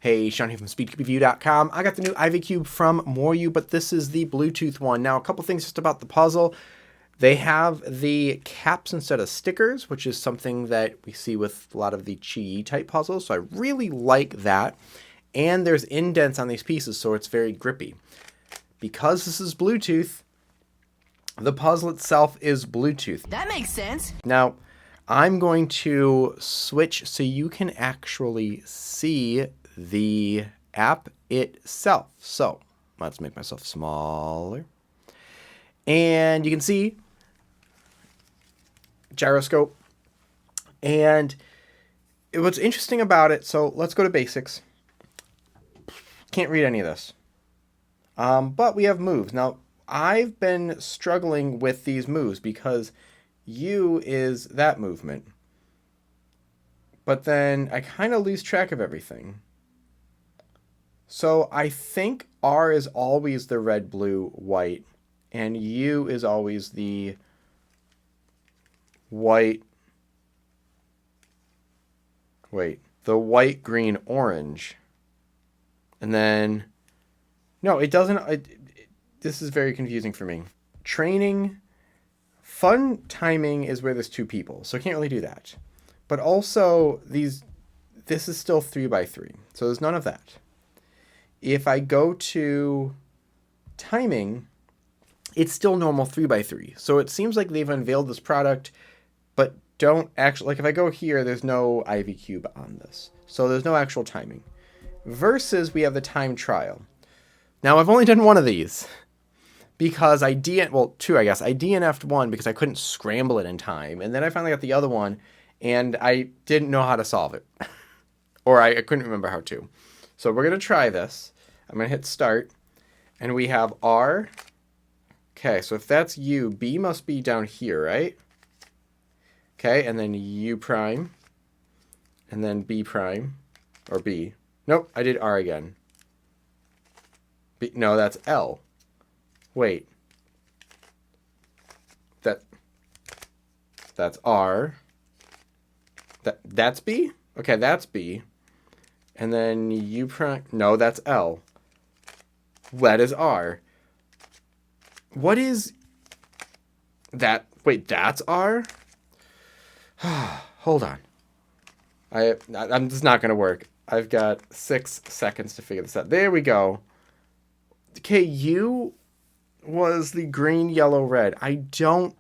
Hey, Sean here from SpeedCubeReview.com. I got the new IvyCube from MoYu, but this is the Bluetooth one. Now, a couple things just about the puzzle. They have the caps instead of stickers, which is something that we see with a lot of the Chi type puzzles, so I really like that. And there's indents on these pieces, so it's very grippy. Because this is Bluetooth, the puzzle itself is Bluetooth. That makes sense. Now, I'm going to switch so you can actually see the app itself. So let's make myself smaller. And you can see gyroscope. And what's interesting about it, so let's go to basics. Can't read any of this. But we have moves. Now, I've been struggling with these moves because U is that movement. But then I kind of lose track of everything. So I think R is always the red, blue, white, and U is always the white, the white, green, orange. And then, no, it doesn't, this is very confusing for me. Training, fun timing is where there's two people, so I can't really do that. But also, this is still 3x3, so there's none of that. If I go to timing, it's still normal 3x3. So it seems like they've unveiled this product, but don't actually, like if I go here, there's no IvyCube on this. So there's no actual timing. Versus we have the time trial. Now I've only done one of these because two, I guess. I DNF'd one because I couldn't scramble it in time. And then I finally got the other one and I didn't know how to solve it. Or I couldn't remember how to. So we're going to try this. I'm going to hit start. And we have R. Okay, so if that's U, B must be down here, right? Okay, and then U prime. And then B prime. Or B. Nope, I did R again. B, no, that's L. Wait. That's R. That's B? Okay, that's B. And then U prime. No, that's L. That is R. What is that? Wait, that's R? Hold on. I'm just not going to work. I've got 6 seconds to figure this out. There we go. Okay, U was the green, yellow, red. I don't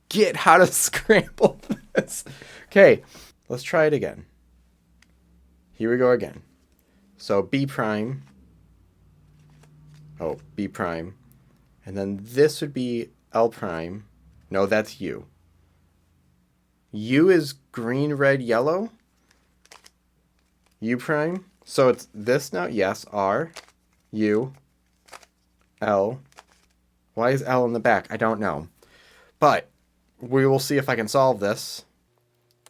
get how to scramble this. Okay, let's try it again. Here we go again. So B prime. Oh, B prime. And then this would be L prime. No, that's U. U is green, red, yellow. U prime. So it's this now? Yes, R, U, L. Why is L in the back? I don't know. But we will see if I can solve this.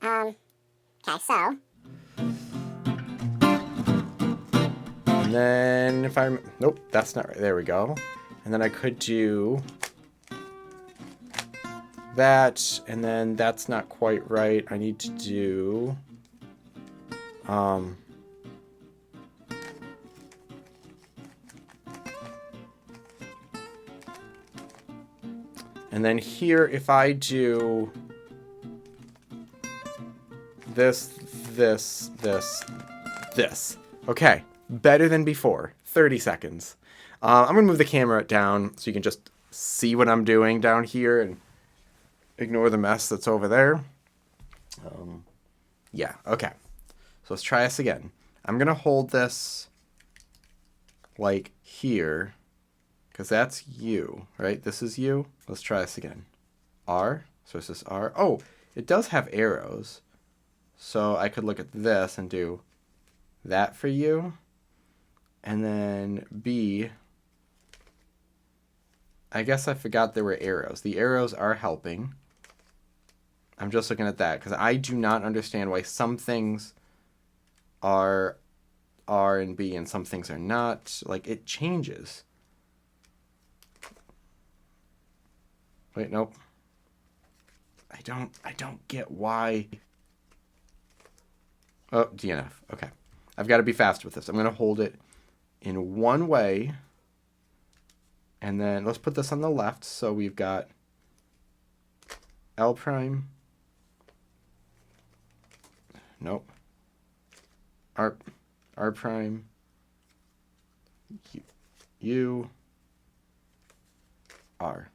Okay, so. And then if I'm... Nope, that's not right. There we go. And then I could do that. And then that's not quite right. I need to do... And then here, if I do this. Okay, better than before. 30 seconds. I'm going to move the camera down so you can just see what I'm doing down here and ignore the mess that's over there. Yeah, okay. So let's try this again. I'm going to hold this like here. Because that's U, right? This is U. Let's try this again. R. So it's this R. Oh, it does have arrows. So I could look at this and do that for U. And then B. I guess I forgot there were arrows. The arrows are helping. I'm just looking at that because I do not understand why some things are R and B and some things are not. Like, it changes. Wait, nope. I don't get why. Oh, DNF. Okay. I've got to be fast with this. I'm going to hold it in one way. And then let's put this on the left. So we've got L prime. Nope. R prime. U. R.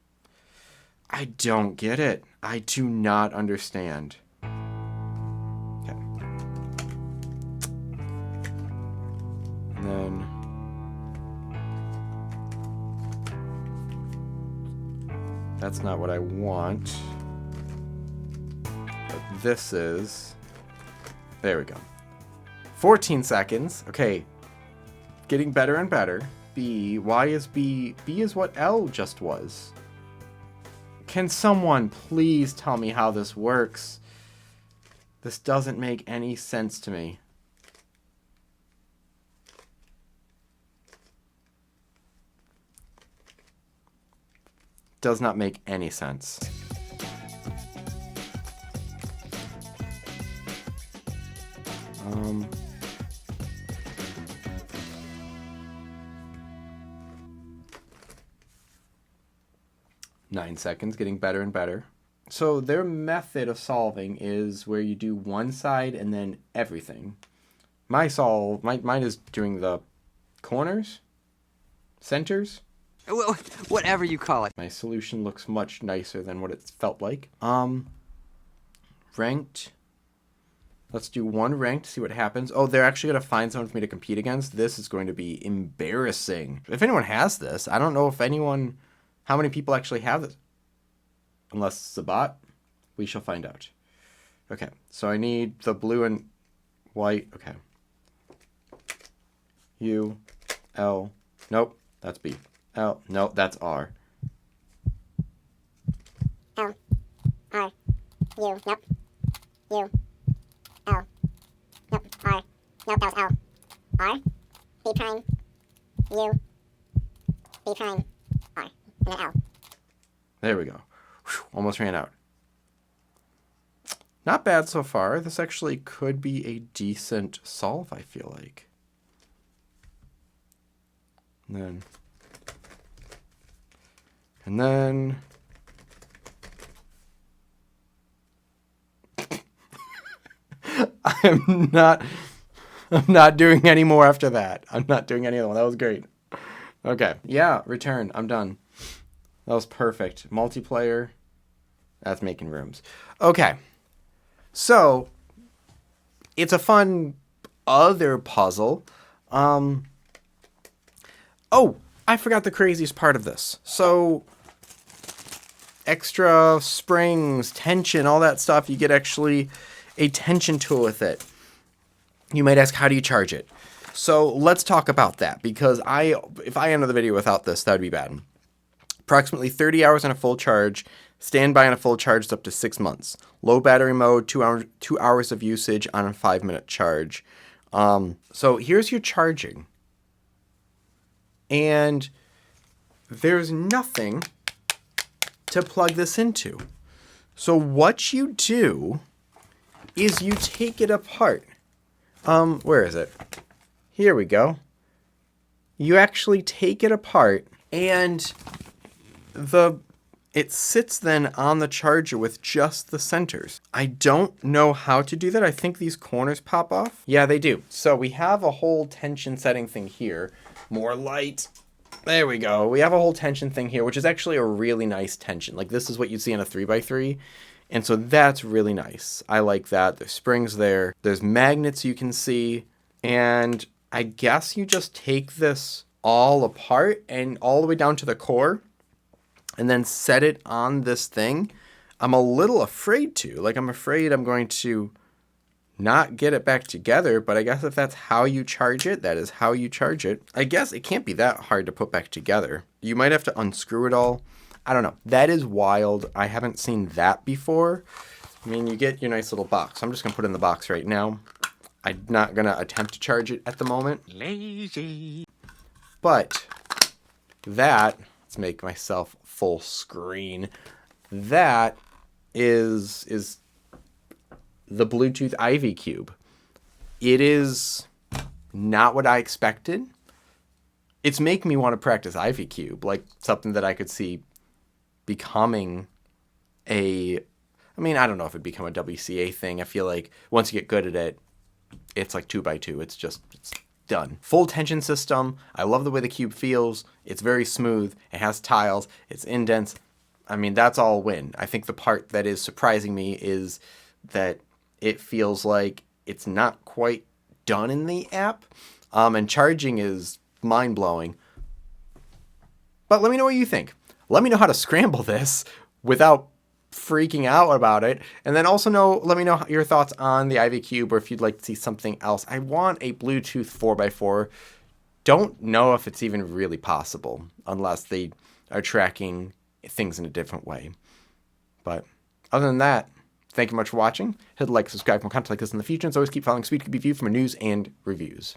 I don't get it. I do not understand. Okay. And then that's not what I want. But this is... There we go. 14 seconds. Okay. Getting better and better. B. Why is B? B is what L just was. Can someone please tell me how this works? This doesn't make any sense to me. Does not make any sense. 9 seconds, getting better and better. So their method of solving is where you do one side and then everything. Mine is doing the corners, centers. Whatever you call it. My solution looks much nicer than what it felt like. Ranked. Let's do one ranked, see what happens. Oh, they're actually going to find someone for me to compete against. This is going to be embarrassing. If anyone has this, I don't know if anyone... How many people actually have this? Unless it's a bot, we shall find out. Okay, so I need the blue and white. Okay. U, L. Nope, that's B. L. Nope, that's R. L, R, U. Nope. U, L. Nope. R. Nope, that was L. R. B prime. U. B prime. R. And then L. There we go. Whew, almost ran out. Not bad so far. This actually could be a decent solve, I feel like. And then I'm not doing any more after that. I'm not doing any other one. That was great. Okay. Yeah, return. I'm done. That was perfect. Multiplayer. That's making rooms. Okay. So, it's a fun other puzzle. Oh, I forgot the craziest part of this. So, extra springs, tension, all that stuff. You get actually a tension tool with it. You might ask, how do you charge it? So, let's talk about that, because if I ended the video without this, that would be bad. Approximately 30 hours on a full charge. Standby on a full charge is up to 6 months. Low battery mode, 2 hours of usage on a 5-minute charge. So here's your charging. And there's nothing to plug this into. So what you do is you take it apart. Where is it? Here we go. You actually take it apart and it sits then on the charger with just the centers. I don't know how to do that. I think these corners pop off. Yeah, they do. So we have a whole tension setting thing here. More light. There we go. We have a whole tension thing here, which is actually a really nice tension. Like this is what you'd see on a 3x3. And so that's really nice. I like that. There's springs there. There's magnets you can see. And I guess you just take this all apart and all the way down to the core. And then set it on this thing. I'm a little afraid to. Like, I'm afraid I'm going to not get it back together. But I guess if that's how you charge it, that is how you charge it. I guess it can't be that hard to put back together. You might have to unscrew it all. I don't know. That is wild. I haven't seen that before. I mean, you get your nice little box. I'm just going to put it in the box right now. I'm not going to attempt to charge it at the moment. Lazy. But that... Let's make myself full screen. That is the Bluetooth IvyCube. It is not what I expected. It's making me want to practice IvyCube, like something that I could see becoming I don't know if it'd become a WCA thing. I feel like once you get good at it, it's like 2x2. It's done. Full tension system. I love the way the cube feels. It's very smooth. It has tiles. It's indents. I mean, that's all a win. I think the part that is surprising me is that it feels like it's not quite done in the app. And charging is mind-blowing. But let me know what you think. Let me know how to scramble this without freaking out about it. And then also let me know your thoughts on the IvyCube, or if you'd like to see something else. I want a Bluetooth 4x4. Don't know if it's even really possible unless they are tracking things in a different way. But other than that, thank you much for watching. Hit like, subscribe for more content like this in the future, and always keep following SweetCube Review for more news and reviews.